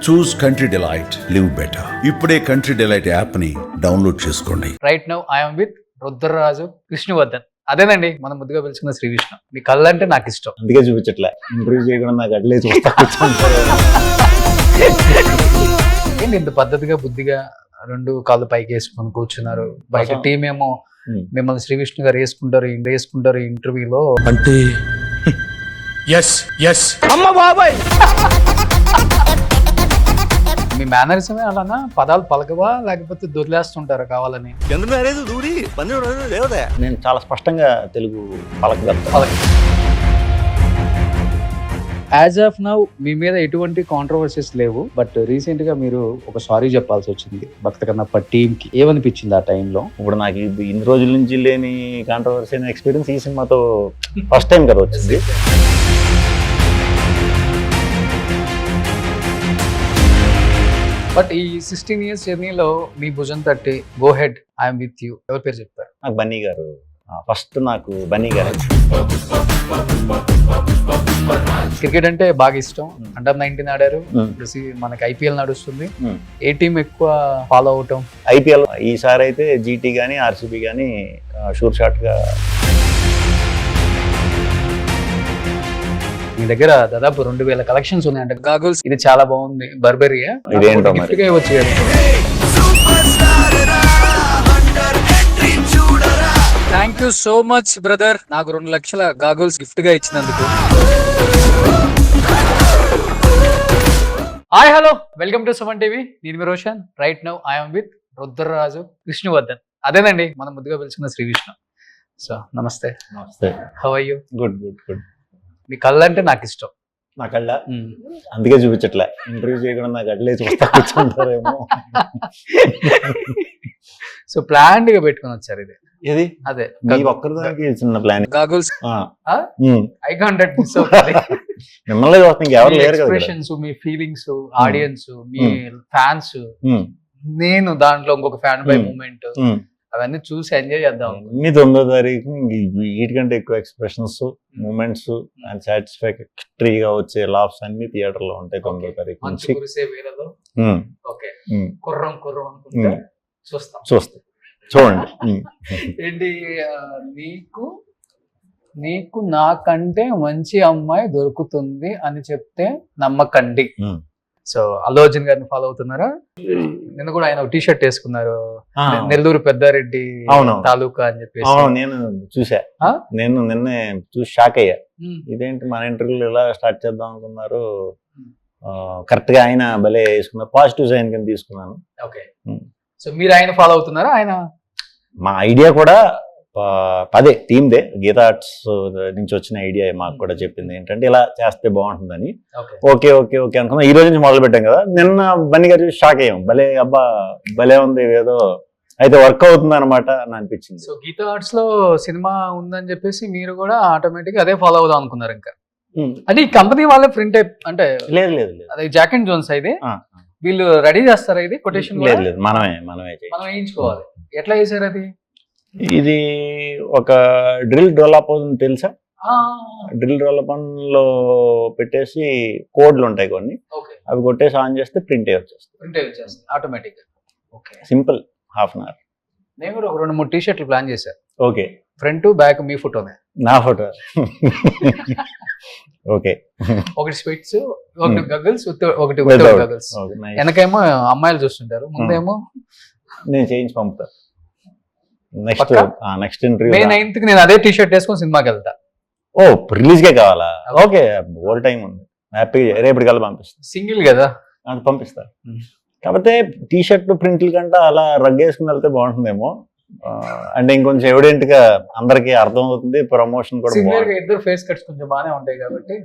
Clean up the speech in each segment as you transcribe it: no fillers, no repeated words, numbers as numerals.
చూస్ Country Delight, live better. ఇప్పుడే Country Delight app ని download చేసుకోండి. Right now I'm with Rudraraju Krishnavardhan. అదేనండి మనం ముద్దుగా పిలుచుకున్న శ్రీ విష్ణు. మీ కళ్ళంటే నాకు ఇష్టం. అందుకే చూపించట్లే, ఇంప్రూవ్ చేయకుండా నాకు అట్లే చూస్తా. ఏంటి ఇంత పద్ధతిగా బుద్ధిగా రెండు కాళ్ళు పైకి వేసుకొని కూర్చున్నారు? బయట టీం ఏమో మిమ్మల్ని శ్రీ విష్ణు గారు వేసుకుంటారు ఇంటర్వ్యూలో అంటే అమ్మ బాబాయ్. మీ మేనరిజమే అలానా? పదాలు పలకవా లేకపోతే దొరిలేస్తుంటారా కావాలని? నేను చాలా స్పష్టంగా తెలుగు పలకగలుగుతా. యాజ్ ఆఫ్ నౌ మీ మీద ఎటువంటి కాంట్రవర్సీస్ లేవు, బట్ రీసెంట్ గా మీరు ఒక సారీ చెప్పాల్సి వచ్చింది భక్త కన్నప్ప టీమ్ కి. ఏమనిపించింది ఆ టైంలో? ఇప్పుడు నాకు ఇన్ని రోజుల నుంచి లేని కాంట్రవర్సీ అయిన ఎక్స్పీరియన్స్ ఈ సినిమాతో ఫస్ట్ టైం కదా వచ్చింది. బట్ ఈ 16 years జర్నీలో మీ భుజం తట్టి go head I'm with you ఎవరి పేరు చెప్తారు? నాకు బన్నీ గారు ఫస్ట్. నాకు బన్నీ గారు క్రికెట్ అంటే బాగా ఇష్టం. అండర్ 19 ఆడారు. మనకి ఐపీఎల్ నడుస్తుంది. ఏ టీం ఎక్కువ ఫాలో అవటం? ఐపీఎల్ ఈసారి అయితే జీటీ గానీ ఆర్సీబీ గానీ షూర్ షాట్ గా. మీ దగ్గర దాదాపు 2000 కలెక్షన్స్ ఉన్నాయంట. గాగుల్స్ ఇది చాలా బాగుంది. బర్బెరియా ఇదేంటో మరి. గిఫ్ట్ గా వచ్చేది. Thank you so much brother, నాకు 2 లక్షల గాగుల్స్ గిఫ్ట్ గా ఇచ్చినందుకు. Hi hello, welcome to Suman TV. నేను మీ Roshan. Right now I'm with Rudraraju Krishnavardhan. అదేనండి మనం ముద్దుగా పిలుచుకున్న శ్రీ విష్ణు. సో నమస్తే. నమస్తే. How are you? Good good good. మీ కళ్ళంటే నాకు ఇష్టం. నా కళ్ళ అందుకే చూపించట్లే, ఇంటర్వ్యూ చేయకుండా నాకు అట్లే చూస్తా కూర్చుంటారేమో. సో ప్లాన్ గా పెట్టుకుని వచ్చారు ఇది. ఏది? అదే మీ ఒక్కరిదానికి చిన్న plan. Goggles eye contact miss మిమ్మల్ని చూస్తే ఇంకెవరు లేరు కదా. ఎక్స్ప్రెషన్స్, మీ ఫీలింగ్స్, ఆడియన్స్, మీ ఫ్యాన్స్, నేను దాంట్లో ఇంకొక ఫ్యాన్ బై మూమెంట్, అవన్నీ చూసి ఎంజాయ్ చేద్దాం. మీ 9వ తారీఖు వీటికంటే ఎక్కువ ఎక్స్ప్రెషన్స్, మూమెంట్స్ అండ్ సాటిస్ఫాక్టరీగా వచ్చే లాఫ్స్ అన్ని థియేటర్ లో ఉంటాయి 9వ తారీఖు నుంచి. చూస్తాం చూడండి. ఏంటి నీకు నాకంటే మంచి అమ్మాయి దొరుకుతుంది అని చెప్తే నమ్మకండి. సో అల్లు అర్జున్ గారిని ఫాలో అవుతున్నారా? నిన్న కూడా ఆయన టీ షర్ట్ వేసుకున్నారు, నెల్లూరు పెద్దారెడ్డి తాలూకా అని చెప్పేసి. నేను చూసా. నేను నిన్నే చూసి షాక్ అయ్యా. ఇదేంటి మన ఇంటర్వ్యూలు ఇలా స్టార్ట్ చేద్దాం అనుకున్నారు. కరెక్ట్ గా ఆయన భలే వేసుకున్నారు. పాజిటివ్ సైన్ కింద తీసుకున్నాను. ఓకే. సో మీరు ఆయన ఫాలో అవుతున్నారా? ఆయన మా ఐడియా కూడా అదే టీమ్దే, గీతా ఆర్ట్స్ నుంచి వచ్చిన ఐడియా మాకు కూడా చెప్పింది ఏంటంటే ఇలా చేస్తే బాగుంటుందని. ఓకే ఓకే ఓకే అనుకున్నా. ఈ రోజు నుంచి మొదలు పెట్టాం కదా. నిన్న బన్నీ గారు షాక్ అయ్యాం. భలే అబ్బా భలే ఉంది, ఏదో అయితే వర్క్ అవుతుంది అనమాట అని అనిపించింది. సో గీతా ఆర్ట్స్ లో సినిమా ఉందని చెప్పేసి మీరు కూడా ఆటోమేటిక్ అదే ఫాలో అవుదాం అనుకున్నారు. ఇంకా అంటే ఈ కంపెనీ వాళ్ళే ప్రింట్ అంటే లేదు లేదు లేదు, అదే జాక్ అండ్ జోన్స్ అయితే వీళ్ళు రెడీ చేస్తారా? ఇది కొటేషన్ లేదు లేదు, మనమే మనం వేయించుకోవాలి. ఎట్లా చేశారు అది? ఇది ఒక డ్రిల్ డెవలప్ అవుతుంది తెలుసా? డ్రిల్ డెవలప్ లో పెట్టేసి కోడ్లు ఉంటాయి కొన్ని, అవి కొట్టేసి ఆన్ చేస్తే ప్రింట్ వచ్చేస్తుంది ఆటోమేటిక్. Simple, ½ hour. నేను కూడా ఒక 2-3 టీ షర్ట్లు ప్లాన్ చేశాను. ఓకే. ఫ్రంట్ బ్యాక్ మీ ఫోటోనే, నా ఫోటో. ఓకే. ఒకటి స్పెట్స్, ఒకటి గగల్స్, ఒకటి గగల్స్. వెనకేమో అమ్మాయిలు చూస్తుంటారు, ముందేమో నేను చేయించి పంపుతా. నెక్స్ట్ ఇంటర్వ్యూ May 9th నేను అదే టీ షర్ట్ వేసుకొని సినిమాకి వెళ్తా. ఓ రిలీజ్ కే కావాలా? ఓకే, ఓల్ టైం ఉంది. హ్యాపీగా రేపటి కల్లా పంపిస్తా. సింగిల్ కదా, అది పంపిస్తా. కాకపోతే టీ షర్ట్ ప్రింట్ల కంటే అలా రగ్గేసుకుని వెళ్తే బాగుంటుందేమో. అంటే ఇంకొంచెం ఎవిడెంట్ గా అందరికి అర్థం అవుతుంది. ప్రమోషన్ కూడా ఇద్దరు ఫేస్ కట్స్ కొంచెం బాగానే ఉంటాయి కాబట్టి.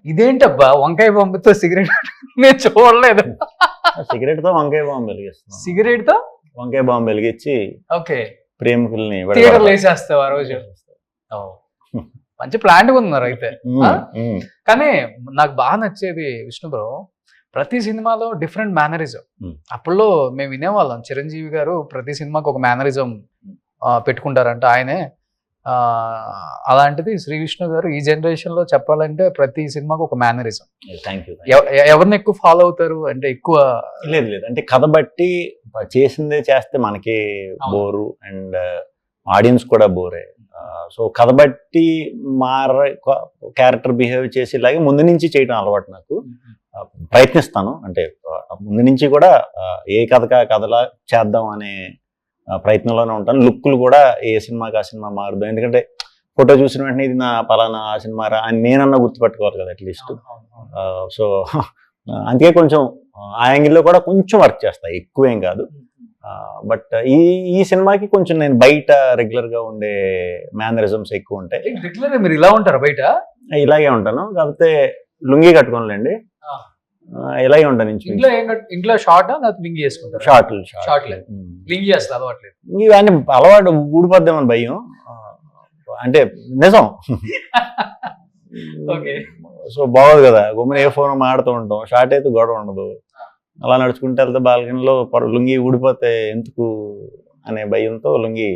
ఇదేంటబ్బా వంకాయ బాంబుతో సిగరెట్? నేను చూడలేదు. సిగరెట్ తో వంకాయ బాంబు వెలిగిస్తాను. సిగరెట్ తో వంకాయ బాంబు వెలిగించి ఓకే ప్రేమికుల్ని థియేటర్లో వేసేస్తావు ఆ రోజు. మంచి ప్లాంట్ ఉన్నారు అయితే. కానీ నాకు బాగా నచ్చేది విష్ణు బ్రో, ప్రతి సినిమాలో డిఫరెంట్ మేనరిజం. అప్పుడులో మేము వినేవాళ్ళం, చిరంజీవి గారు ప్రతి సినిమాకి ఒక మేనరిజం పెట్టుకుంటారంట. ఆయనే అలాంటిది శ్రీ విష్ణు గారు ఈ జనరేషన్ లో చెప్పాలంటే ప్రతి సినిమాకు ఒక మేనరిజం. Thank you. ఎవరిని ఎక్కువ ఫాలో అవుతారు అంటే ఎక్కువ? లేదు అంటే కథ బట్టి చేసిందే చేస్తే మనకి బోరు అండ్ ఆడియన్స్ కూడా బోరే. సో కథ బట్టి క్యారెక్టర్ బిహేవ్ చేసి ఇలాగే ముందు నుంచి చేయడం అలవాటు నాకు. ప్రయత్నిస్తాను అంటే ముందు నుంచి కూడా ఏ కథలా చేద్దాం అనే ప్రయత్నంలోనే ఉంటాను. లుక్లు కూడా ఏ సినిమాకి ఆ సినిమా మారదు, ఎందుకంటే ఫోటో చూసిన వెంటనే ఇది నా పలానా ఆ సినిమా రా అని నేనన్నా గుర్తుపెట్టుకోవాలి కదా అట్లీస్ట్. సో అందుకే కొంచెం ఆ యాంగిల్లో కూడా కొంచెం వర్క్ చేస్తా, ఎక్కువేం కాదు. బట్ ఈ సినిమాకి కొంచెం నేను బయట రెగ్యులర్ గా ఉండే మేనరిజమ్స్ ఎక్కువ ఉంటాయి. రెగ్యులర్ మీరు ఇలా ఉంటారా బయట? ఇలాగే ఉంటాను, కాకపోతే లుంగి కట్టుకోనులేండి, ఇలాగే ఉంటాను. ఇంట్లో షార్ట్ లింగి చేసుకుంటారు? షార్ట్ లేదు, లింగి చేస్తారు అలవాట్లేదు. ఇవన్నీ అలవాటు ఊడిపోద్దామని భయం, అంటే నిజం. సో బాగోదు కదా, గుమ్మని ఏ ఫోన్ మాడుతూ ఉంటాం, షార్ట్ అయితే గొడవ ఉండదు. అలా నడుచుకుంటే వెళ్తే బాల్కనీలో లుంగి ఊడిపోతే ఎందుకు అనే భయంతో లుంగి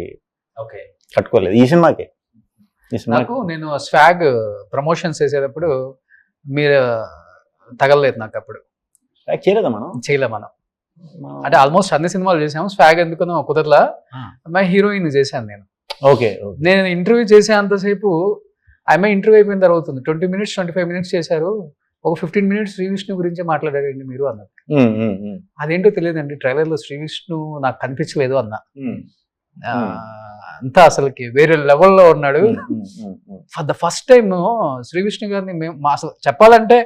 కట్టుకోలేదు ఈ సినిమాకి. నాకు నేను స్వాగ్ ప్రమోషన్స్ చేసేటప్పుడు మీరు తగలలేదు నాకు అప్పుడు. చేయలేదా చేయలే మనం అంటే ఆల్మోస్ట్ అన్ని సినిమాలు చేసాము. స్వాగ్ ఎందుకున్నా కుదరలా, అమ్మాయి హీరోయిన్ చేశాను నేను. నేను ఇంటర్వ్యూ చేసే అంతసేపు అమ్మాయి ఇంటర్వ్యూ అయిపోయిన తర్వాత 20 minutes 25 minutes చేశారు, ఒక 15 minutes శ్రీ విష్ణు గురించే మాట్లాడారండి మీరు అన్నారు. అదేంటో తెలియదండి, ట్రైలర్ లో శ్రీ విష్ణు నాకు కనిపించలేదు అన్నా. అంతా అసలుకి వేరే లెవెల్లో ఉన్నాడు. For the first time Shri Vishnu గారిని మేము అసలు చెప్పాలంటే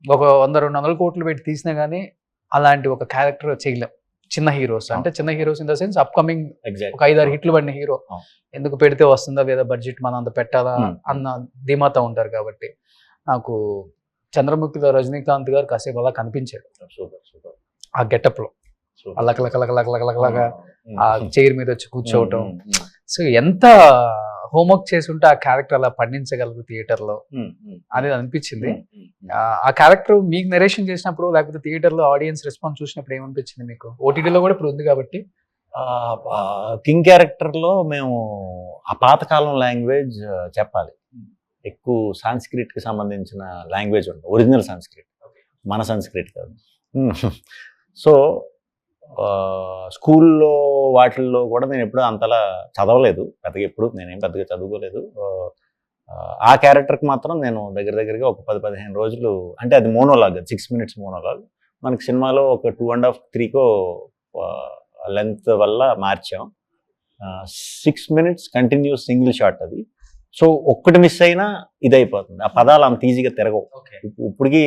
ఒక 100-200 కోట్లు పెట్టి తీసినా గానీ అలాంటి ఒక క్యారెక్టర్ చేయలేం. చిన్న హీరోస్ అంటే చిన్న heroes in the sense upcoming ఒక 5-6 హిట్లు పడిన హీరో ఎందుకు పెడితే వస్తుందా లేదా బడ్జెట్ మనం అంత పెట్టాలా అన్న ధీమాతో ఉంటారు. కాబట్టి నాకు చంద్రముఖిలో రజనీకాంత్ గారు కాసేపు అలా కనిపించాడు ఆ గెటప్ లో, అలకలకలకలకలకలగా ఆ చైర్ మీద వచ్చి కూర్చోవటం. సో ఎంత హోంవర్క్ చేసి ఉంటే ఆ క్యారెక్టర్ అలా పండించగలరు థియేటర్ లో అనేది అనిపించింది. ఆ క్యారెక్టర్ మీకు నరేషన్ చేసినప్పుడు లేకపోతే థియేటర్ లో ఆడియన్స్ రెస్పాన్స్ చూసినప్పుడు ఏమనిపించింది మీకు? ఓటీటీలో కూడా ఇప్పుడు ఉంది కాబట్టి. కింగ్ క్యారెక్టర్ లో మేము ఆ పాతకాలం లాంగ్వేజ్ చెప్పాలి, ఎక్కువ సాంస్క్రిట్ కి సంబంధించిన లాంగ్వేజ్ ఉంటుంది, ఒరిజినల్ సాంస్క్రిట్, మన సాంస్క్రిట్ కాదు. సో స్కూల్లో వాటిల్లో కూడా నేను ఎప్పుడు అంతలా చదవలేదు, పెద్దగా ఎప్పుడు నేనేం పెద్దగా చదువుకోలేదు. ఆ క్యారెక్టర్కి మాత్రం నేను దగ్గరగా ఒక 10-15 రోజులు, అంటే అది మోనోలాగ్, 6 minutes మోనోలాగ్. మనకి సినిమాలో ఒక 2.5-3 లెంత్ వల్ల మార్చాం. 6 minutes కంటిన్యూస్ సింగిల్ షాట్ అది. సో ఒక్కటి మిస్ అయినా ఇదైపోతుంది, ఆ పదాలు అంత ఈజీగా తిరగవు, ఇప్పటికీ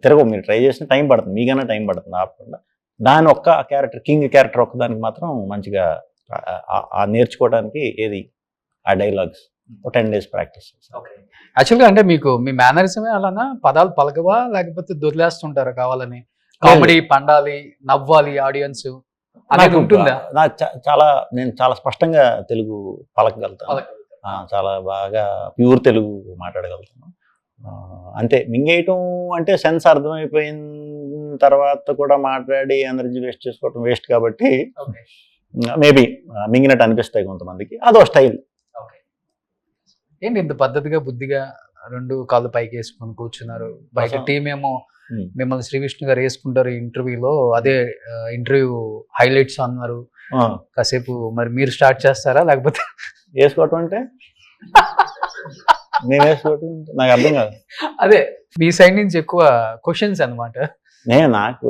తిరగవు. మీరు ట్రై చేసిన టైం పడుతుంది, మీకైనా టైం పడుతుంది ఆపకుండా. దాని ఒక్క క్యారెక్టర్, కింగ్ క్యారెక్టర్ ఒక్కదానికి మాత్రం మంచిగా నేర్చుకోవడానికి ఏది ఆ డైలాగ్స్ 10 days ప్రాక్టీస్. యాక్చువల్గా అంటే మీకు మీ మేనరిజమే అలానా, పదాలు పలకవా లేకపోతే దొరిలేస్తుంటారా కావాలని? కామెడీ పండాలి, నవ్వాలి ఆడియన్స్ అనేది ఉంటుందా? నేను చాలా స్పష్టంగా తెలుగు పలకగలుగుతాను, చాలా బాగా ప్యూర్ తెలుగు మాట్లాడగలుగుతాను. అంతే, మింగేయటం అంటే సెన్స్ అర్థమైపోయిన తర్వాత కూడా మాట్లాడి ఎనర్జీ వేస్ట్ చేసుకోవటం వేస్ట్, కాబట్టి మేబీ మింగినట్టు అనిపిస్తాయి కొంతమందికి, అదో స్టైల్. ఏంటి ఇంత పద్ధతిగా బుద్ధిగా 2 కాళ్ళు పైకి వేసుకొని కూర్చున్నారు, బయట టీం ఏమో మిమ్మల్ని శ్రీ విష్ణు గారు వేసుకుంటారు ఇంటర్వ్యూలో, అదే ఇంటర్వ్యూ హైలైట్స్ అన్నారు. కాసేపు మరి మీరు స్టార్ట్ చేస్తారా లేకపోతే? వేసుకోవటం అంటే నేను వేసుకోవటం నాకు అర్థం కాదు. అదే మీ సైడ్ నుంచి ఎక్కువ క్వశ్చన్స్ అనమాట. నాకు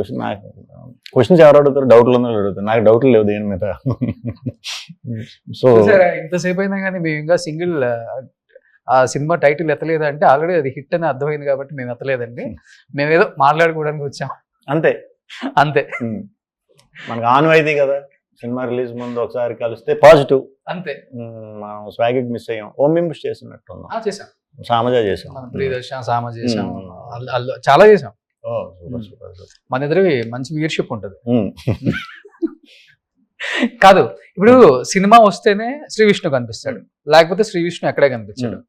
క్వశ్చన్స్ ఎవరు అడుగుతారు? డౌట్లు ఉన్న అడుగుతారు, నాకు డౌట్లు లేవు దేని మీద. సో ఇంతసేపు అయినా కానీ మేము ఇంకా సింగిల్ ఆ సినిమా టైటిల్ ఎత్తలేదంటే ఆల్రెడీ అది హిట్ అని అర్థమైంది కాబట్టి మేము ఎత్తలేదండి, మేము ఏదో మాట్లాడుకోవడానికి వచ్చాం అంతే. మనకు ఆన్వాయితీ కదా, సినిమా రిలీజ్ ముందు ఒకసారి కలిస్తే పాజిటివ్ అంతే. మనం స్వాగ్ మిస్ అయ్యాం, ఓం మింబుష్ చేసినట్టున్నాం, చేసాం, సామజ చేసాం, ప్రియదర్శన సామ చేసాం, చాలా చేసాం. మన ఇద్దరు మంచి వ్యూయర్షిప్ ఉంటుంది. కాదు, ఇప్పుడు సినిమా వస్తేనే శ్రీ విష్ణు కనిపిస్తాడు, లేకపోతే శ్రీ విష్ణు ఎక్కడే కనిపించాడు,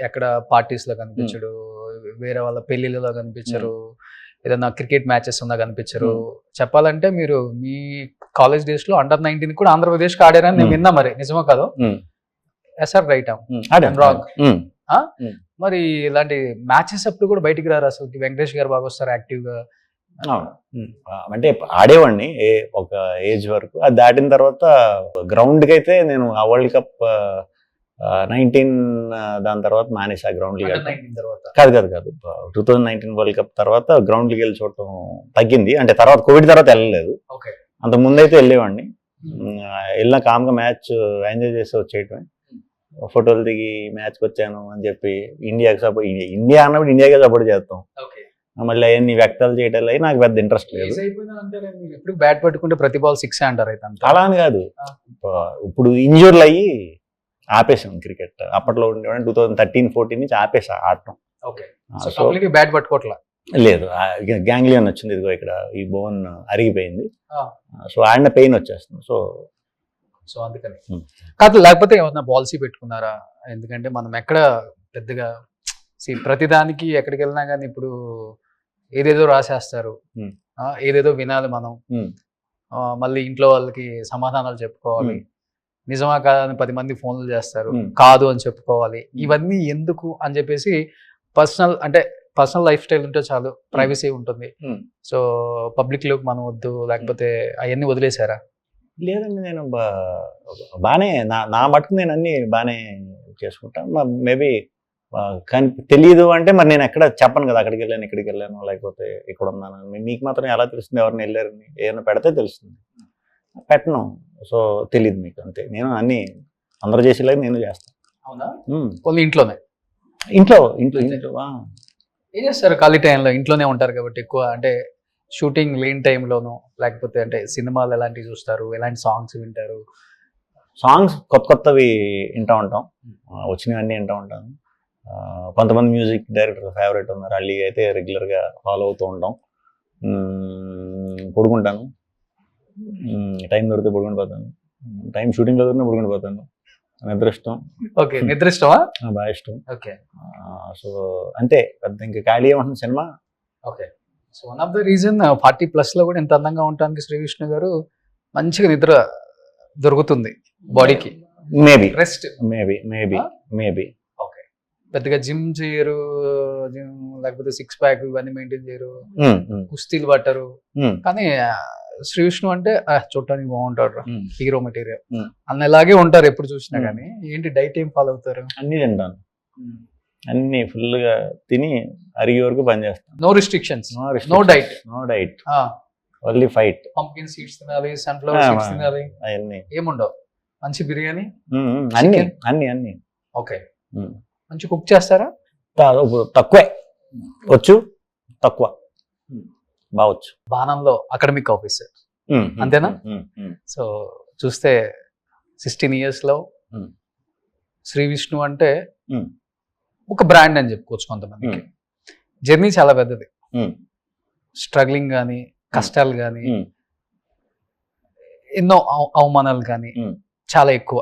ఎక్కడ పార్టీస్ లో కనిపించడు, వేరే వాళ్ళ పెళ్లిళ్ళలో కనిపించరు, ఏదైనా క్రికెట్ మ్యాచెస్ ఉన్నా కనిపించరు. చెప్పాలంటే మీరు మీ కాలేజ్ డేస్ లో అండర్-19 కూడా ఆంధ్రప్రదేశ్ కి ఆడారని నేను విన్నా, మరి నిజమో కాదు? SR right wrong? మరి ఇలాంటి మ్యాచెస్ అప్పుడు కూడా బయటికి రారు అసలు? వెంకటేష్ గారు బాగా వస్తారు యాక్టివ్ గా. అంటే ఆడేవాడిని ఒక ఏజ్ వరకు, అది దాటిన తర్వాత గ్రౌండ్కి అయితే నేను ఆ వరల్డ్ కప్ 19 దాని తర్వాత మానేసా గ్రౌండ్ లీగ్. కాదు 2019 వరల్డ్ కప్ తర్వాత గ్రౌండ్ లీగ్ వెళ్ళి చూడటం తగ్గింది. అంటే తర్వాత కోవిడ్ తర్వాత వెళ్ళలేదు, అంత ముందైతే వెళ్ళేవాడిని. వెళ్ళిన కామ్గా మ్యాచ్ ఎంజాయ్ చేసి వచ్చేయటమే, ఫోటోలు దిగి మ్యాచ్కి వచ్చాను అని చెప్పి ఇండియాకి సపోర్ట్, ఇండియా అన్నప్పుడు ఇండియాకే సపోర్ట్ చేస్తాం. మళ్ళీ అవన్నీ వ్యక్తాలు చేయటం నాకు పెద్ద ఇంట్రెస్ట్ లేదు. ఇప్పుడు బ్యాట్ పట్టుకుంటే ప్రతి బాల్ 6 అంటారు అయితే? అలా అని కాదు, ఇప్పుడు ఇంజూర్లు అయ్యి ఆపేసాం క్రికెట్. అప్పట్లో ఉండేవాడిని 2013-14 నుంచి ఆపేసా ఆడటం. బ్యాట్ పట్టుకోవట్లా లేదు, గ్యాంగ్లియన్ వచ్చింది, ఇదిగో ఇక్కడ ఈ బోన్ అరిగిపోయింది, సో ఆడిన పెయిన్ వచ్చేస్తుంది. సో అందుకని కాదు, లేకపోతే ఏమన్నా పాలసీ పెట్టుకున్నారా? ఎందుకంటే మనం ఎక్కడ పెద్దగా ప్రతిదానికి ఎక్కడికి వెళ్ళినా కానీ ఇప్పుడు ఏదేదో రాసేస్తారు, ఏదేదో వినాలి మనం, మళ్ళీ ఇంట్లో వాళ్ళకి సమాధానాలు చెప్పుకోవాలి, నిజమా కాదని 10 మంది ఫోన్లు చేస్తారు, కాదు అని చెప్పుకోవాలి. ఇవన్నీ ఎందుకు అని చెప్పేసి పర్సనల్ లైఫ్ స్టైల్ ఉంటే చాలు, ప్రైవసీ ఉంటుంది. సో పబ్లిక్ లోకి మనం వద్దు, లేకపోతే అవన్నీ వదిలేసారా? లేదండి, నేను బాగానే నా మటుకు నేను అన్ని బాగానే చేసుకుంటాను. మేబీ కానీ తెలియదు అంటే మరి నేను ఎక్కడ చెప్పను కదా, అక్కడికి వెళ్ళాను ఇక్కడికి వెళ్ళాను లేకపోతే ఇక్కడ ఉన్నాను. మీకు మాత్రం ఎలా తెలుస్తుంది ఎవరిని వెళ్ళారని? ఏమైనా పెడితే తెలుస్తుంది, పెట్టను. సో తెలియదు మీకు, అంతే. నేను అన్ని అందరూ చేసేలాగా నేను చేస్తాను. అవునా? ఇంట్లోనే? ఇంట్లో ఏం చేస్తారు ఖాళీ టైంలో? ఇంట్లోనే ఉంటారు కాబట్టి ఎక్కువ, అంటే షూటింగ్ లేని టైంలోనూ, లేకపోతే అంటే సినిమాలు ఎలాంటివి చూస్తారు, ఎలాంటి సాంగ్స్ వింటారు? సాంగ్స్ కొత్తవి వింటూ ఉంటాం, వచ్చినవన్నీ వింటూ ఉంటాను. కొంతమంది మ్యూజిక్ డైరెక్టర్ ఫేవరెట్ ఉన్నారు, అల్లి అయితే రెగ్యులర్గా ఫాలో అవుతూ ఉంటాం. పడుకుంటాను, టైం దొరికితే పడుకుండిపోతాను, టైం షూటింగ్లో దొరికితే పడుకుండిపోతాను. నిద్ర ఇష్టం. ఓకే, నిద్ర ఇష్టమా? బాగా ఇష్టం. ఓకే, సో అంతే, పెద్ద ఇంకా ఖాళీ ఏమంటుంది cinema. Okay, so one of the reason 40+ లో కూడా ఇంత అందంగా ఉండడానికి శ్రీ విష్ణు గారు మంచిగా నిద్ర దొరుకుతుంది బాడీకి. Maybe rest, maybe. ఓకే, పెద్దగా జిమ్ చేయరు, లేకపోతే 6 ప్యాక్ ఇవన్నీ మెయింటైన్ చేయరు, కుస్తీలు పట్టరు, కానీ శ్రీ విష్ణు అంటే చూడటానికి బాగుంటాడు, హీరో మెటీరియల్ అన్నలాగే ఉంటారు ఎప్పుడు చూసినా. కానీ ఏంటి డైట్ ఏం ఫాలో అవుతారు? అన్ని తింటాను, అన్ని ఫుల్ గా తిని అరిగే వరకు పని చేస్తాను. No restrictions, no diet, only fight. Pumpkin seeds తినాలి, సన్ఫ్లవర్ సీడ్స్ తినాలి, అవన్నీ ఏముండవు. మంచి బిర్యానీ, అన్ని. ఓకే, మంచి కుక్ చేస్తారా? తక్కువే వచ్చు, తక్కువ బావచ్చు. బాణంలో అకాడమిక్ ఆఫీసర్ అంతేనా? సో చూస్తే 16 years లో శ్రీ విష్ణు అంటే ఒక బ్రాండ్ అని చెప్పుకోవచ్చు. కొంతమందికి జర్నీ చాలా పెద్దది, స్ట్రగ్లింగ్ కానీ, కష్టాలు కానీ, ఎన్నో అవమానాలు కానీ చాలా ఎక్కువ.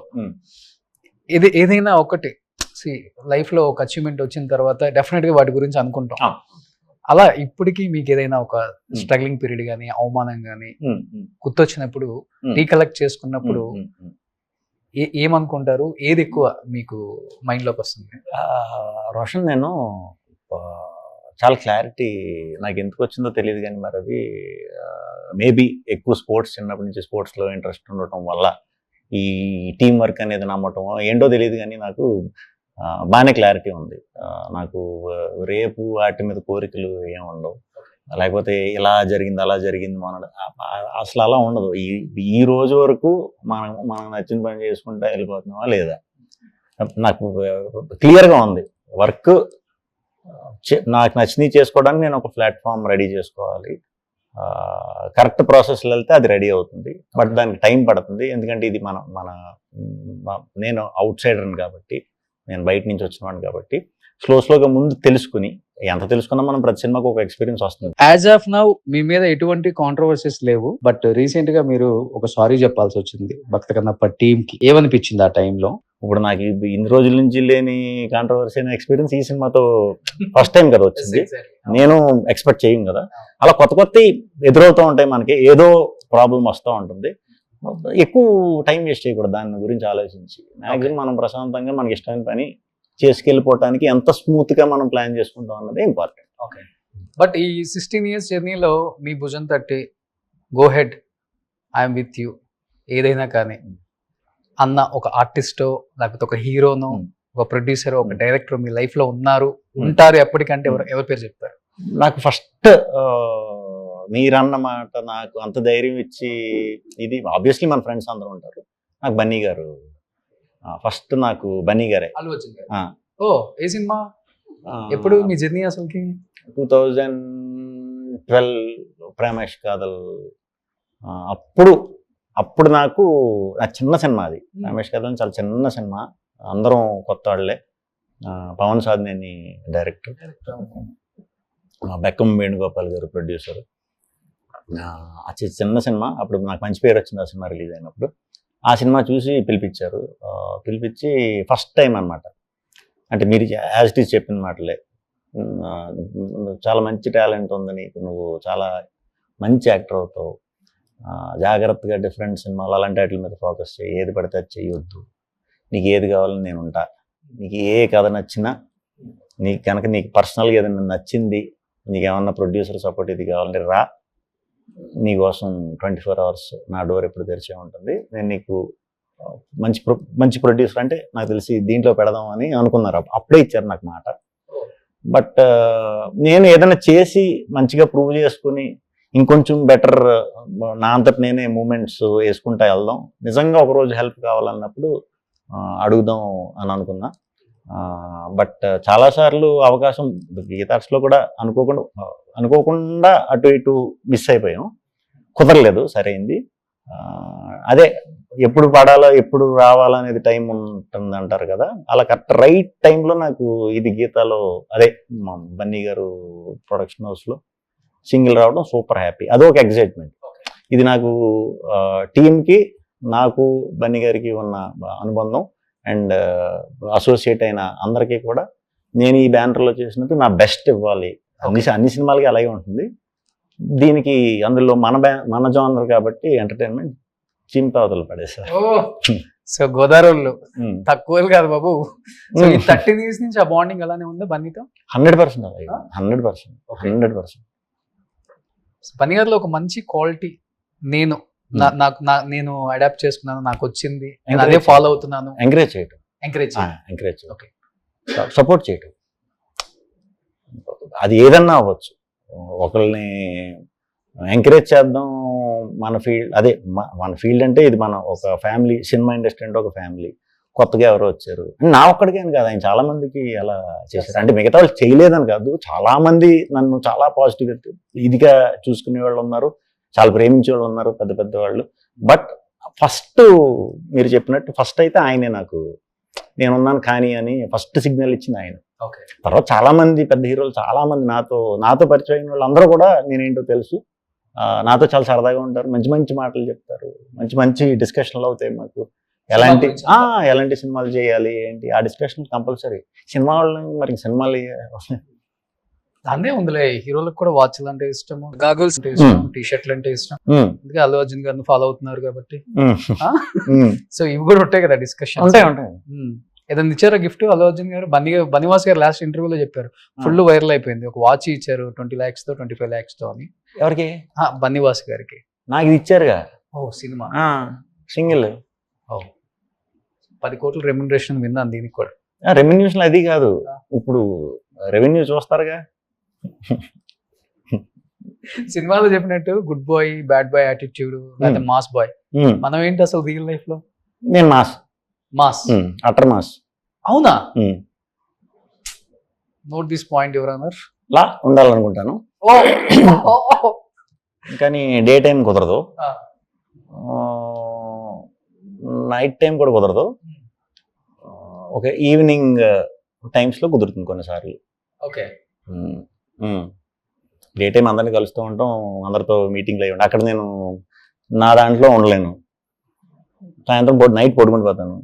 ఏదైనా ఒకటి లైఫ్ లో ఒక అచీవ్మెంట్ వచ్చిన తర్వాత డెఫినెట్ గా వాటి గురించి అనుకుంటాం. అలా ఇప్పటికీ మీకు ఏదైనా ఒక స్ట్రగ్లింగ్ పీరియడ్ కానీ, అవమానం కానీ గుర్తొచ్చినప్పుడు, రీకలెక్ట్ చేసుకున్నప్పుడు ఏమనుకుంటారు? ఏది ఎక్కువ మీకు మైండ్ లోకి వస్తుంది? రోషన్, నేను చాలా క్లారిటీ నాకు ఎందుకు వచ్చిందో తెలియదు కానీ మరి అది మేబీ ఎక్కువ స్పోర్ట్స్, చిన్నప్పటి నుంచి స్పోర్ట్స్లో ఇంట్రెస్ట్ ఉండటం వల్ల ఈ టీం వర్క్ అనేది నమ్మటం ఏంటో తెలియదు కానీ నాకు బాగానే క్లారిటీ ఉంది. నాకు రేపు వాటి మీద కోరికలు ఏమి ఉండవు, లేకపోతే ఇలా జరిగింది అలా జరిగింది మనడు అసలు అలా ఉండదు. ఈ రోజు వరకు మనం నచ్చిన పని చేసుకుంటా వెళ్ళిపోతున్నావా లేదా, నాకు క్లియర్గా ఉంది. వర్క్ నాకు నచ్చినవి చేసుకోవడానికి నేను ఒక ప్లాట్ఫామ్ రెడీ చేసుకోవాలి, కరెక్ట్ ప్రాసెస్లో వెళ్తే అది రెడీ అవుతుంది. బట్ దానికి టైం పడుతుంది, ఎందుకంటే ఇది నేను అవుట్ సైడర్ని కాబట్టి, నేను బయట నుంచి వచ్చినవాడిని కాబట్టి స్లోగా ముందు తెలుసుకుని, ఎంత తెలుసుకున్నా మనం ప్రతి సినిమాకి ఒక ఎక్స్పీరియన్స్ వస్తుంది. యాజ్ ఆఫ్ నౌ మీ మీద ఎటువంటి కాంట్రవర్సీస్ లేవు, బట్ రీసెంట్ గా మీరు ఒక సారీ చెప్పాల్సి వచ్చింది భక్త కన్నప్ప టీమ్ కి. ఏమనిపించింది ఆ టైంలో? ఇప్పుడు నాకు ఇన్ని రోజుల నుంచి లేని కాంట్రవర్సీ అయిన ఎక్స్పీరియన్స్ ఈ సినిమాతో ఫస్ట్ టైం కదా వచ్చింది. నేను ఎక్స్పెక్ట్ చేయం కదా, అలా కొత్త ఎదురవుతూ ఉంటాయి మనకి, ఏదో ప్రాబ్లం వస్తూ ఉంటుంది. ఎక్కువ టైం వేస్ట్ చేయకూడదు దాని గురించి ఆలోచించి. మ్యాక్సిమం మనం ప్రశాంతంగా మనకి ఇష్టమైన పని చేసుకెళ్ళిపోవటానికి ఎంత స్మూత్ గా మనం ప్లాన్ చేసుకుంటాం అన్నది ఇంపార్టెంట్. ఓకే, బట్ ఈ 16 years జర్నీలో మీ భుజం తట్టి go head, I'm with you ఏదైనా కానీ అన్న ఒక ఆర్టిస్టో లేకపోతే ఒక హీరోనో ఒక ప్రొడ్యూసర్ ఒక డైరెక్టర్ మీ లైఫ్ లో ఉంటారు ఎప్పటికంటే ఎవరి పేరు చెప్తారు? నాకు ఫస్ట్ మీరన్న మాట నాకు అంత ధైర్యం ఇచ్చి, ఇది ఆబ్వియస్లీ మన ఫ్రెండ్స్ అందరూ ఉంటారు, నాకు బన్నీ గారు ఫస్ట్. నాకు బన్నీ గారే. ఓ, ఏ సినిమా ఎప్పుడు మీ జర్నీ అసలుకి? 2012 ప్రేమేష్ కాదల్. అప్పుడు నాకు చిన్న సినిమా అది. రమేష్ కథలు చాలా చిన్న సినిమా, అందరం కొత్త వాళ్ళే. పవన్ సాధినేని డైరెక్టర్, బెక్కం వేణుగోపాల్ గారు ప్రొడ్యూసర్. చిన్న సినిమా, అప్పుడు నాకు మంచి పేరు వచ్చింది ఆ సినిమా రిలీజ్ అయినప్పుడు. ఆ సినిమా చూసి పిలిపించి ఫస్ట్ టైం అనమాట. అంటే మీరు యాజ్ ఇట్ ఈజ్ చెప్పిన మాటలే, చాలా మంచి టాలెంట్ ఉంది నీకు, నువ్వు చాలా మంచి యాక్టర్ అవుతావు, జాగ్రత్తగా డిఫరెంట్ సినిమాలు అలాంటి వాటి మీద ఫోకస్ చేయి, ఏది పడితే అది చేయొద్దు, నీకు ఏది కావాలని నేను ఉంటా, నీకు ఏ కథ నచ్చినా, నీకు పర్సనల్గా ఏదైనా నచ్చింది, నీకు ఏమన్నా ప్రొడ్యూసర్ సపోర్ట్ ఇది కావాలంటే రా, నీకోసం 24 hours నా డోర్ ఎప్పుడు తెరిచే ఉంటుంది, నేను నీకు మంచి ప్రొడ్యూసర్ అంటే నాకు తెలిసి దీంట్లో పెడదాం అని అనుకున్నారు. అప్పుడే ఇచ్చారు నాకు మాట. బట్ నేను ఏదైనా చేసి మంచిగా ప్రూవ్ చేసుకుని ఇంకొంచెం బెటర్ నా అంతటి నేనే మూమెంట్స్ వేసుకుంటా వెళ్దాం, నిజంగా ఒకరోజు హెల్ప్ కావాలన్నప్పుడు అడుగుదాం అని అనుకున్నా. బట్ చాలాసార్లు అవకాశం గీతార్ట్స్లో కూడా అనుకోకుండా అటు ఇటు మిస్ అయిపోయాం, కుదరలేదు, సరైంది. అదే ఎప్పుడు పడాలో ఎప్పుడు రావాలనేది టైం ఉంటుంది అంటారు కదా, అలా కరెక్ట్ రైట్ టైంలో నాకు ఇది గీతాలో అదే మా బన్నీ గారు ప్రొడక్షన్ హౌస్లో సింగిల్ రావడం సూపర్ హ్యాపీ, అదొక ఎగ్జైట్మెంట్. ఇది నాకు టీంకి, నాకు బన్నీ గారికి ఉన్న అనుబంధం అండ్ అసోసియేట్ అయిన అందరికీ కూడా నేను ఈ బ్యానర్లో చేసినట్టు నా బెస్ట్ ఇవ్వాలి. అన్ని సినిమాలకి అలాగే ఉంటుంది. దీనికి అందులో మన జానర్ కాబట్టి ఎంటర్టైన్మెంట్ చింపవతలు పడేసారు. సో గోదావరిలో తక్కువ కాదు బాబు. సో ఈ 30 years నుంచి ఆ బాండింగ్ అలానే ఉందా బన్నీతో? 100% అలాగే, 100%. బన్నీ గారిలో ఒక మంచి క్వాలిటీ నేను అడాప్ట్ చేసుకున్నాను, నాకు వచ్చింది, అదే ఫాలో అవుతున్నాను. ఎంకరేజ్ సపోర్ట్ చేయటం, అది ఏదన్నా అవ్వచ్చు. ఒకరిని ఎంకరేజ్ చేద్దాం, మన ఫీల్డ్ అంటే ఇది మన ఒక ఫ్యామిలీ, సినిమా ఇండస్ట్రీ అంటే ఒక ఫ్యామిలీ. కొత్తగా ఎవరో వచ్చారు, నా ఒక్కడికే అని కాదు, ఆయన చాలా మందికి అలా చేశారు. అంటే మిగతా వాళ్ళు చేయలేదని కాదు, చాలా మంది నన్ను చాలా పాజిటివ్ ఇదిగా చూసుకునే వాళ్ళు ఉన్నారు, చాలా ప్రేమించే వాళ్ళు ఉన్నారు, పెద్ద వాళ్ళు. బట్ ఫస్ట్ మీరు చెప్పినట్టు ఫస్ట్ అయితే ఆయనే నాకు నేనున్నాను కానీ అని ఫస్ట్ సిగ్నల్ ఇచ్చింది ఆయన. తర్వాత చాలా మంది పెద్ద హీరోలు, చాలా మంది నాతో పరిచయం అయిన వాళ్ళు అందరూ కూడా నేనేంటో తెలుసు, నాతో చాలా సరదాగా ఉంటారు, మంచి మాటలు చెప్తారు, మంచి డిస్కషన్లు అవుతాయి మాకు. ఎలాంటి సినిమాలు చేయాలి ఏంటి, ఆ డిస్కషన్ కంపల్సరీ. సినిమా వాళ్ళని మరి సినిమాలు అదే ఉందిలే, హీరోలకు కూడా వాచ్లు అంటే ఇష్టం, గాగుల్స్ అంటే ఇష్టం, టీ షర్ట్లు అంటే ఇష్టం, అందుకే అల్లు అర్జున్ గారిని ఫాలో అవుతున్నారు కాబట్టి. సో ఇవి కూడా ఉంటాయి కదా డిస్కషన్. ఉంటాయి. ఏదైనా ఇచ్చారా గిఫ్ట్ అల్లు అర్జున్ గారు? బన్నీవాస్ గారు లాస్ట్ ఇంటర్వ్యూలో చెప్పారు, ఫుల్ వైరల్ అయిపోయింది, ఒక వాచ్ ఇచ్చారు 20 lakhs తో 25 lakhs తో అని. ఎవరికి? బన్నీవాస్ గారికి. నాకు ఇది ఇచ్చారుగా. ఓ సినిమా సింగిల్ 10 కోట్ల రెమ్యునరేషన్ విన్నాను దీనికి కూడా. రెమ్యునరేషన్ అది కాదు, ఇప్పుడు రెవెన్యూ చూస్తారుగా. సినిమాలో చెప్పినట్టు good boy, bad boy attitude, లేదా మాస్ బాయ్. మనం ఏంటి అసలు రియల్ లైఫ్ లో? నేను మాస్ అటర్ మాస్. అవునా? Note this point your honour. లా ఉండాలనుకుంటాను, కానీ డే టైం కుదరదు, నైట్ టైం కూడా కుదరదు. ఒక ఈవినింగ్ టైమ్స్ లో కుదురుతుంది కొన్నిసార్లు. ఓకే. డే టైం అందరినీ కలుస్తూ ఉంటాం, అందరితో మీటింగ్లు అయ్యి ఉంటాయి. అక్కడ నేను నా దాంట్లో ఉండలేను, సాయంత్రం నైట్ పడుకుని పోతాను.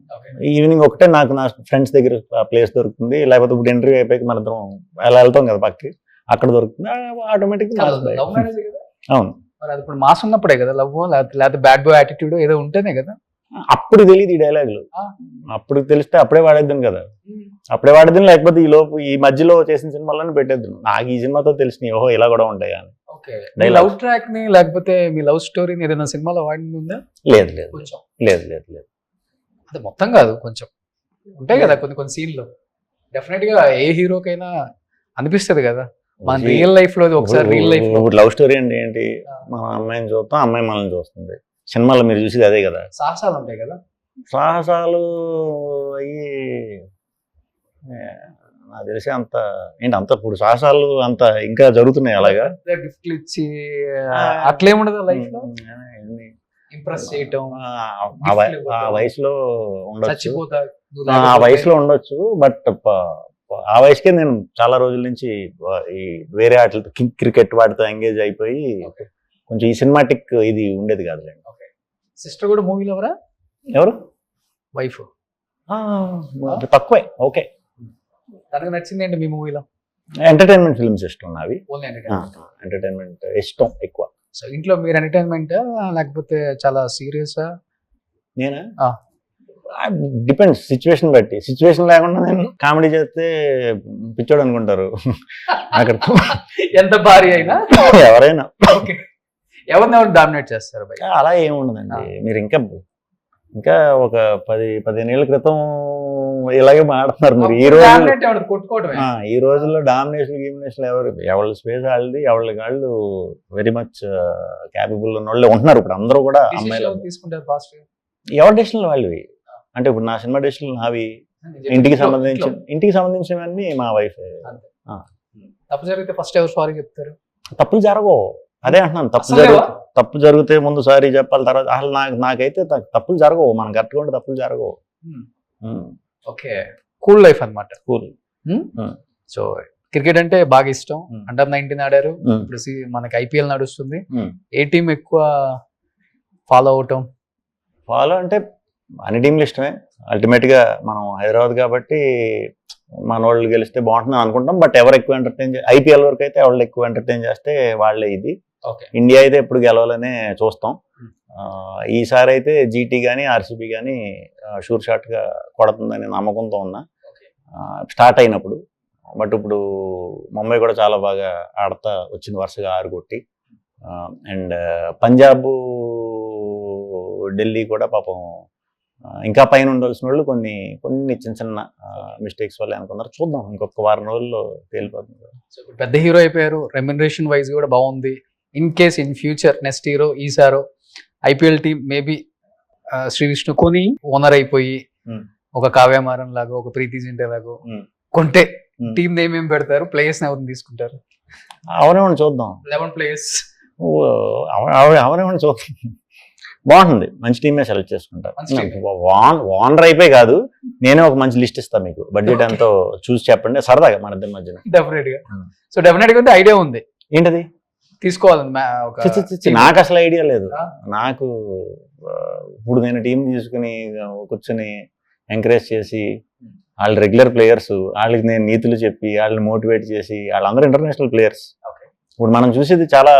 ఈవినింగ్ ఒకటే నాకు నా ఫ్రెండ్స్ దగ్గర ప్లేస్ దొరుకుతుంది, లేకపోతే ఇప్పుడు ఇంటర్వ్యూ అయిపోయి మన ఇద్దరం అలా వెళ్తాం కదా పక్కకి, అక్కడ దొరుకుతుంది ఆటోమేటిక్. అవును, మరి అది ఇప్పుడు మాస్ ఉన్నప్పుడే కదా లవ్, లేకపోతే బ్యాడ్ బాయ్ యాటిట్యూడ్ ఏదో ఉంటేనే కదా. అప్పుడు తెలియదు ఈ డైలాగులు, అప్పుడు తెలిస్తే అప్పుడే వాడేద్దాను కదా, అప్పుడే వాడేద్దాను. లేకపోతే ఈ లోపు ఈ మధ్యలో చేసిన సినిమాలను పెట్టేద్దాను. నాకు ఈ సినిమాతో తెలిసిన ఓహో ఇలా కూడా ఉంటాయి అని. లవ్ ట్రాక్ ని లేకపోతే మీ లవ్ స్టోరీని ఏదైనా సినిమాలో వాడింది ఉందా? లేదు లేదు లేదు లేదు లేదు. అది మొత్తం కాదు, కొంచెం ఉంటాయి కదా కొన్ని కొన్ని సీన్లు. డెఫినెట్ గా ఏ హీరోకైనా అనిపిస్తుంది కదా మన రియల్ లైఫ్ లో ఒకసారి రియల్ లైఫ్ లో. లవ్ స్టోరీ అంటే ఏంటి, మన అమ్మాయిని చూస్తాం, అమ్మాయి మనల్ని చూస్తుంది. సినిమాలో మీరు చూసేది అదే కదా, సాహసాలు ఉంటాయి కదా. సాహసాలు అయ్యి నాకు తెలిసి అంత ఏంటి, అంత ఇప్పుడు సాహసాలు అంత ఇంకా జరుగుతున్నాయి అలాగా. గిఫ్ట్లు ఇచ్చి అట్లేముండదు లైఫ్ లో, ఇంప్రెస్ చేయటం ఆ వయసులో ఉండొచ్చు, ఆ వయసులో ఉండొచ్చు. బట్ ఆ వయసుకే నేను చాలా రోజుల నుంచి ఈ వేరే ఆటలతో క్రికెట్ వాటితో ఎంగేజ్ అయిపోయి కొంచెం ఈ సినిమాటిక్ ఇది ఉండేది కాదులేండి. సిస్టర్ కూడా మూవీలో ఎవరా? ఎవరు? వైఫ్ తక్కువే. ఓకే, తనకు నచ్చింది ఏంటి మీ మూవీలో? ఎంటర్టైన్మెంట్ ఫిల్మ్స్ ఇష్టం నావి, ఎంటర్టైన్మెంట్ ఇష్టం ఎక్కువ. సో ఇంట్లో మీరు ఎంటర్టైన్మెంట్ లేకపోతే చాలా సీరియసా? నేనా, డిపెండ్స్ సిచ్యువేషన్ బట్టి. సిచ్యువేషన్ లేకుండా నేను కామెడీ చేస్తే పిచ్చోడు అనుకుంటారు అక్కడ ఎంత భారీ అయినా ఎవరైనా. ఎవరినెవరు డామినేట్ చేస్తారు? అలా ఏముండదండి. మీరు ఇంకా ఒక 10-15 ఏళ్ల క్రితం ఇలాగే మాట్లాడుతున్నారు మీరు. ఈ రోజుల్లో డామినేషన్ ఎవరి స్పేస్ వాళ్ళది, ఎవరి వెరీ మచ్ క్యాపబుల్ ఉన్న వాళ్ళే ఉంటున్నారు ఇప్పుడు. అందరూ కూడా అమ్మాయిలు తీసుకుంటారు, ఎవరి డెసిషన్లు వాళ్ళవి. అంటే ఇప్పుడు నా సినిమా డెసిషన్లు నావి, ఇంటికి సంబంధించినవన్నీ మా వైఫ్. తప్పు జరిగితే ఫస్ట్ ఎవరు సారీ చెప్తారు? తప్పులు జరగవు, అదే అంటున్నాను. తప్పు జరిగితే ముందు సారీ చెప్పాలి, తర్వాత అసలు నాకైతే తప్పులు జరగవు. మనం కరెక్ట్గా ఉంటే తప్పులు జరగవు. ఓకే, కూల్ లైఫ్ అన్నమాట. కూల్. సో క్రికెట్ అంటే బాగా ఇష్టం. అండర్-19 ఆడారు, ఇప్పుడు మనకి IPL నడుస్తుంది. ఏ టీం ఎక్కువ ఫాలో అవటం? ఫాలో అంటే అన్ని టీంలు ఇష్టమే. అల్టిమేట్ గా మనం హైదరాబాద్ కాబట్టి మన వాళ్ళు గెలిస్తే బాగుంటుంది అనుకుంటాం. బట్ ఎవరు ఎక్కువ ఎంటర్టైన్ IPL వరకు అయితే ఎవరు ఎక్కువ ఎంటర్టైన్ చేస్తే వాళ్ళే ఇది. ఇండియా అయితే ఎప్పుడు గెలవాలనే చూస్తాం. ఈసారి అయితే GT కానీ RCB కానీ షూర్ షాట్ గా కొడుతుందని నమ్మకంతో ఉన్నా స్టార్ట్ అయినప్పుడు. బట్ ఇప్పుడు ముంబై కూడా చాలా బాగా ఆడతా వచ్చింది, వరుసగా 6 కొట్టి. అండ్ పంజాబ్, ఢిల్లీ కూడా పాపం ఇంకా పైన ఉండాల్సిన వాళ్ళు కొన్ని చిన్న మిస్టేక్స్ వల్ల అనుకున్నారు. చూద్దాం, ఇంకొక వారం రోజుల్లో తేలిపోతుంది. పెద్ద హీరో అయిపోయారు, రెమ్యునరేషన్ వైజ్ కూడా బాగుంది. In case in future next hero ఈసారో IPL team maybe Shri Vishnu కొని ఓనర్ అయిపోయి ఒక కావ్యమారం లాగా, ఒక ప్రీతి జింటే లాగా కొంటే టీం నేమ్ ఏం పెడతారు? ప్లేయర్స్ ఎవరిని తీసుకుంటారు? అవనేమని చూద్దాం. 11 ప్లేయర్స్ అవనేమని చూద్దాం. బాగుంటుంది, మంచి టీమే సెలెక్ట్ చేసుకుంటారు. ఓనర్ అయిపోయి కాదు, నేనే ఒక మంచి లిస్ట్ ఇస్తాను మీకు. బడ్జెట్ ఎంతో చూసి చెప్పండి, సరదాగా మన ఇద్దరి మధ్యన. డెఫినెట్ గా. సో డెఫినెట్ గా ఐడియా ఉంది. ఏంటది తీసుకోవాలని? నాకు అసలు ఐడియా లేదు. నాకు ఇప్పుడు నేను టీం తీసుకుని కూర్చొని ఎంకరేజ్ చేసి, వాళ్ళు రెగ్యులర్ ప్లేయర్స్, వాళ్ళకి నేను నీతులు చెప్పి వాళ్ళని మోటివేట్ చేసి, వాళ్ళందరూ ఇంటర్నేషనల్ ప్లేయర్స్. ఇప్పుడు మనం చూసేది చాలా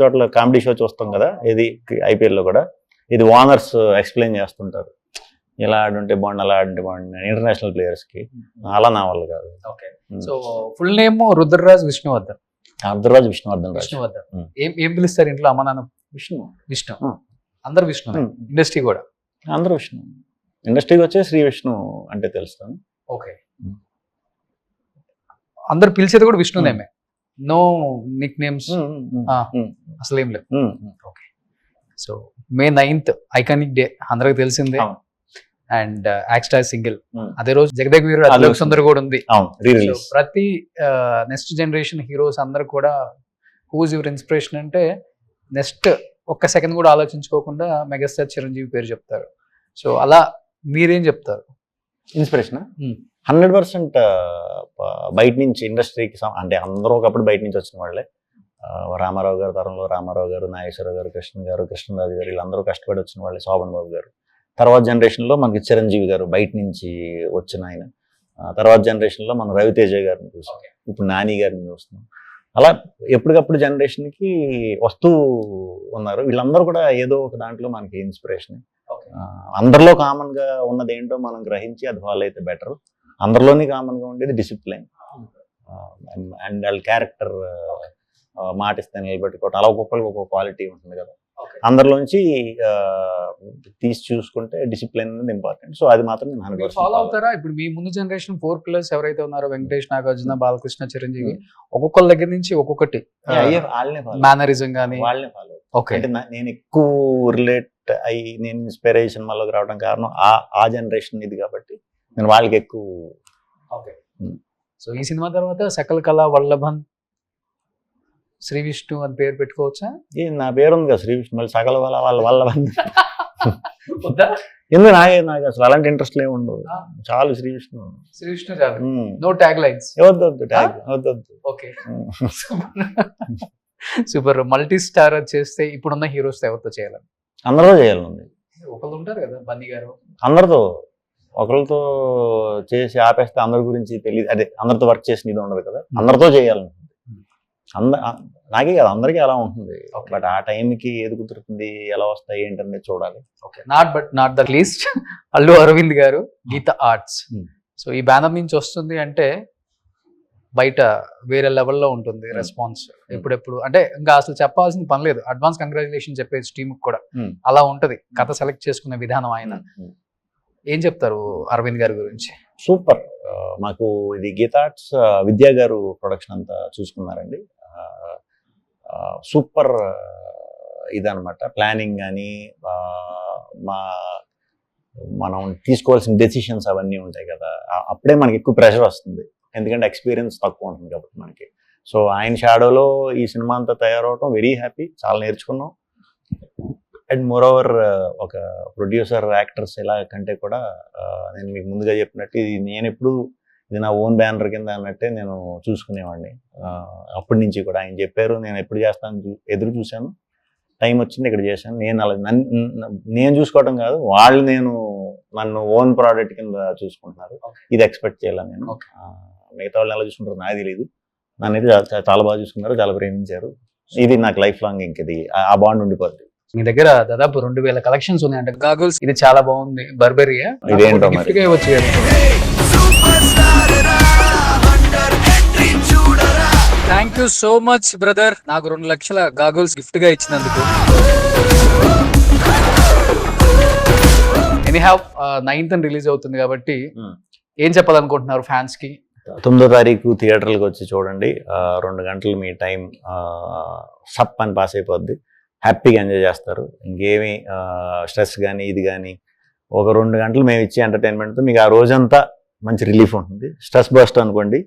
చోట్ల కామెడీ షో చూస్తాం కదా, ఇది IPL లో కూడా. ఇది ఓనర్స్ ఎక్స్ప్లెయిన్ చేస్తుంటారు, ఇలా ఆడుంటే బాగుండి, అలా ఆడుంటే బాగుండి ఇంటర్నేషనల్ ప్లేయర్స్ కి. అలా నా వల్ల కాదు. So full name Rudraraj Vishnuvardhan. Vishnuvardhan. ఏం పిలుస్తారు ఇంట్లో అమ్మ నాన్న? విష్ణు. అందరు విష్ణు. ఇండస్ట్రీ కూడా అందరూ విష్ణు. ఇండస్ట్రీకి వచ్చే శ్రీ విష్ణు అంటే తెలుస్తాను. ఓకే, అందరు పిలిచేది కూడా విష్ణు నేమే, నో నిక్ నేమ్స్ అసలు ఏం లేదు. Okay, so May 9th iconic day, అందరికి తెలిసిందే. అండ్ యాక్స్టార్ సింగిల్ అదే రోజు జగదేక్ వీరుడు అతిలోక సుందరి కూడా ఉంది. ప్రతి నెక్స్ట్ జనరేషన్ హీరోస్ అందరు కూడా హూజ్ యువర్ ఇన్స్పిరేషన్ అంటే నెక్స్ట్ ఒక్క సెకండ్ కూడా ఆలోచించుకోకుండా మెగాస్టార్ చిరంజీవి పేరు చెప్తారు. సో అలా మీరేం చెప్తారు? Inspiration Hmm. 100% బయట నుంచి ఇండస్ట్రీకి అంటే అందరూ ఒకప్పుడు బయట నుంచి వచ్చిన వాళ్ళే. రామారావు గారు తరంలో రామారావు గారు, నాగేశ్వరరావు గారు, కృష్ణరాజు గారు వీళ్ళందరూ కష్టపడి వచ్చిన వాళ్ళే. శోభన్ బాబు గారు తర్వాత జనరేషన్లో మనకి చిరంజీవి గారు బయట నుంచి వచ్చిన ఆయన. తర్వాత జనరేషన్లో మనం రవితేజ గారిని చూసాం, ఇప్పుడు నాని గారిని చూస్తున్నాం. అలా ఎప్పటికప్పుడు జనరేషన్కి వస్తూ ఉన్నారు. వీళ్ళందరూ కూడా ఏదో ఒక దాంట్లో మనకి ఇన్స్పిరేషన్. అందరిలో కామన్గా ఉన్నది ఏంటో మనం గ్రహించి అది ఫాలో అయితే బెటర్. అందరిలోని కామన్గా ఉండేది డిసిప్లైన్ అండ్ వాళ్ళ క్యారెక్టర్, మాట ఇస్తే నిలబెట్టుకోవటం. అలా ఒక్కొక్కరికి ఒక్కొక్క క్వాలిటీ ఉంటుంది కదా. అందరిలోంచి తీసి చూసుకుంటే డిసిప్లిన్ అనేది ఇంపార్టెంట్. సో అది మాత్రం నేను 100% ఫాలో అవుతారా? ఇప్పుడు మీ ముందు జనరేషన్ 4 పిల్లర్స్ ఎవరైతే ఉన్నారో, వెంకటేష్, నాగార్జున, బాలకృష్ణ, చిరంజీవి, ఒక్కొక్కరి దగ్గర నుంచి ఒక్కొక్కటి మేనరిజం కానీ వాళ్ళనే ఫాలో. ఓకే, అంటే నేను ఎక్కువ రిలేట్ అయ్యి నేను ఇన్స్పిరేషన్ వల్ల రావడం కారణం ఆ జనరేషన్ ఇది కాబట్టి నేను వాళ్ళకి ఎక్కువ. ఓకే. సో ఈ సినిమా తర్వాత సకల కళ వల్లభన్ శ్రీ విష్ణు అని పేరు పెట్టుకోవచ్చా? నా పేరు ఉంది కదా శ్రీ విష్ణు, మళ్ళీ సకల వాళ్ళ వద్దా? ఎందుకు నాకు అసలు అలాంటి ఇంట్రెస్ట్ ఏమి ఉండవు. చాలు శ్రీ విష్ణు. శ్రీ విష్ణు చాలు, నో ట్యాగ్ లైన్స్. వద్దు ట్యాగ్ వద్దు. Okay, super. మల్టీ స్టార్ చేస్తే ఇప్పుడున్న హీరోస్ ఎవరితో చేయాలని? అందరితో చేయాలని ఒకళ్ళు ఉంటారు కదా, బన్నీ గారు. అందరితో ఒకరితో చేసి ఆపేస్తే అందరి గురించి తెలియదు. అదే అందరితో వర్క్ చేసిన ఇది ఉండదు కదా, అందరితో చేయాలనుకుంటుంది. నాకే కదా అందరికీ అలా ఉంటుంది. బట్ ఆ టైంకి ఏది కుదురుతుంది, ఎలా వస్తాయి ఏంటనేది చూడాలి. Okay, not the least Allu Aravind గారు, గీత ఆర్ట్స్. సో ఈ బ్యానర్ నుంచి వస్తుంది అంటే బయట వేరే లెవెల్లో ఉంటుంది రెస్పాన్స్. ఎప్పుడెప్పుడు అంటే ఇంకా అసలు చెప్పాల్సిన పని లేదు, అడ్వాన్స్ కంగ్రాచులేషన్ చెప్పేసి టీమ్ కూడా అలా ఉంటది. కథ సెలెక్ట్ చేసుకునే విధానం. ఆయన ఏం చెప్తారు అరవింద్ గారి గురించి? సూపర్. మాకు ఇది గీత ఆర్ట్స్ విద్యా గారు ప్రొడక్షన్ అంతా చూసుకున్నారండి. సూపర్ ఇదనమాట. ప్లానింగ్ కానీ మనం తీసుకోవాల్సిన డెసిషన్స్ అవన్నీ ఉంటాయి కదా, అప్పుడే మనకి ఎక్కువ ప్రెషర్ వస్తుంది. ఎందుకంటే ఎక్స్పీరియన్స్ తక్కువ ఉంటుంది కాబట్టి మనకి. సో ఆయన షాడోలో ఈ సినిమా అంతా తయారవటం వెరీ హ్యాపీ. చాలా నేర్చుకున్నాం. అండ్ మోర్ ఓవర్ ఒక ప్రొడ్యూసర్ యాక్టర్స్ ఎలా కంటే కూడా నేను మీకు ముందుగా చెప్పినట్టు ఇది నా ఓన్ బ్యానర్ కింద అన్నట్టే నేను చూసుకునేవాడిని. అప్పటి నుంచి కూడా ఆయన చెప్పారు, నేను ఎప్పుడు చేస్తాను ఎదురు చూశాను. టైం వచ్చింది, ఇక్కడ చేశాను. నేను అలా నేను చూసుకోవడం కాదు, వాళ్ళు నన్ను ఓన్ ప్రోడక్ట్ కింద చూసుకుంటున్నారు. ఇది ఎక్స్పెక్ట్ చేయాలి నేను. మిగతా వాళ్ళని ఎలా చూసుకుంటారు నాకు తెలియదు. నన్నైతే చాలా బాగా చూసుకున్నారు, చాలా ప్రేమించారు. ఇది నాకు లైఫ్ లాంగ్ ఇంక ఇది ఆ బాండ్ ఉండిపోద్ది. మీ దగ్గర దాదాపు 2000 కలెక్షన్స్ ఉన్నాయంట. గాగుల్స్ ఇది చాలా బాగుంది. బర్బెరియా ఇదేంటో వచ్చి thank you so much brother. నాకు 2 లక్షల గాగుల్స్ గిఫ్ట్ గా ఇచ్చినందుకు. ఎనీహౌ 9th రిలీజ్ అవుతుంది కాబట్టి ఏం చెప్పాలనుకుంటున్నారు ఫ్యాన్స్ కి? 9వ తారీఖు థియేటర్లకు వచ్చి చూడండి. 2 గంటలు మీ టైం సప్ అని పాస్ అయిపోద్ది. హ్యాపీగా ఎంజాయ్ చేస్తారు. ఇంకేమి స్ట్రెస్ కానీ ఇది కానీ ఒక 2 గంటలు మేము ఇచ్చే ఎంటర్టైన్మెంట్తో మీకు ఆ రోజంతా మంచి రిలీఫ్ ఉంటుంది. స్ట్రెస్ బస్ట్ అనుకోండి,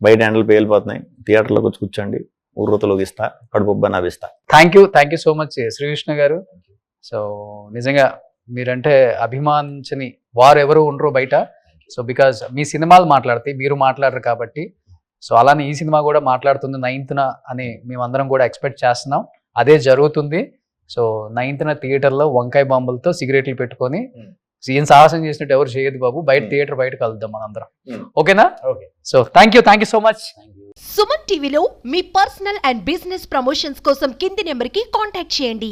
బయట ఎండలు పేలిపోతున్నాయి, థియేటర్లోకి వచ్చి కూర్చోండి, ఊర్రతలోకి ఇస్తా, కడుపుబ్బా నవ్విస్తా. Thank you so much Srikrishna గారు. సో నిజంగా మీరంటే అభిమానించని వారు ఎవరు ఉండరు బయట. సో బికాజ్ మీ సినిమాలు మాట్లాడితే మీరు మాట్లాడరు కాబట్టి, సో అలానే ఈ సినిమా కూడా మాట్లాడుతుంది 9th అని మేమందరం కూడా ఎక్స్పెక్ట్ చేస్తున్నాం. అదే జరుగుతుంది. సో 9th థియేటర్లో వంకాయ బాంబులతో సిగరెట్లు పెట్టుకొని ఏం సాహసం చేసినట్టు ఎవరు చేయదు బాబు. థియేటర్ బయట కలుద్దాం మనందరం. ఓకేనా? So thank you so much. Suman టీవీలో మీ పర్సనల్ అండ్ బిజినెస్ ప్రమోషన్స్ కోసం కింది నెంబర్కి కాంటాక్ట్ చేయండి.